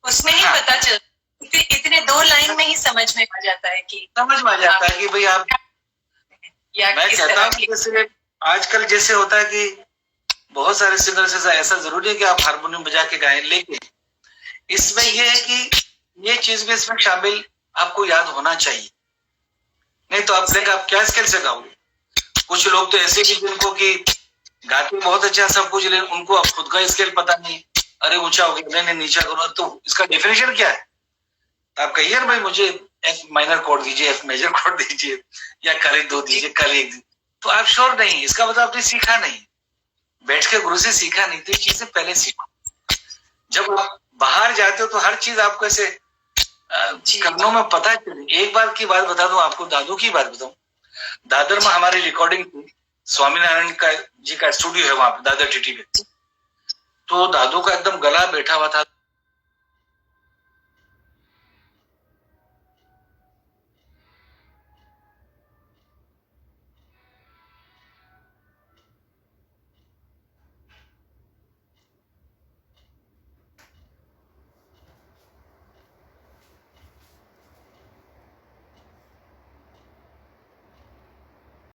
S1: उसमें ही पता चल, इतने 2 लाइन में ही समझ में आ जाता है कि
S2: भाई आप, मैं कहता हूँ कि जैसे आजकल जैसे होता है कि बहुत सारे सिंगर से ऐसा जरूरी है कि आप हारमोनियम बजा के गाएं, लेकिन इसमें यह है कि ये चीज भी इसमें शामिल आपको याद होना चाहिए। नहीं तो आप क्या स्केल से गाओगे? कुछ लोग तो ऐसे भी जिनको कि गाते बहुत अच्छा सब कुछ, लेकिन उनको अब खुद का स्केल पता नहीं। अरे ऊंचा हो गया, नहीं नीचा करो, तो इसका डेफिनेशन क्या है? आप कहिए ना भाई मुझे एक माइनर कोड दीजिए, एक मेजर कोड दीजिए, या कल 2 दीजिए, कल 1 दीजिए। तो आप श्योर नहीं, इसका मतलब आपने सीखा नहीं, बैठ के गुरु से सीखा नहीं। तो ये चीजें पहले सीखो। जब आप बाहर जाते हो तो हर चीज आपको ऐसे कानों में पता चले। एक बार की बात बता दूं आपको, दादू की बात बताऊं। दादर में हमारी रिकॉर्डिंग थी, स्वामीनारायण का जी का स्टूडियो है वहां पे, दादर टीटी पे। तो दादू का एकदम गला बैठा हुआ था,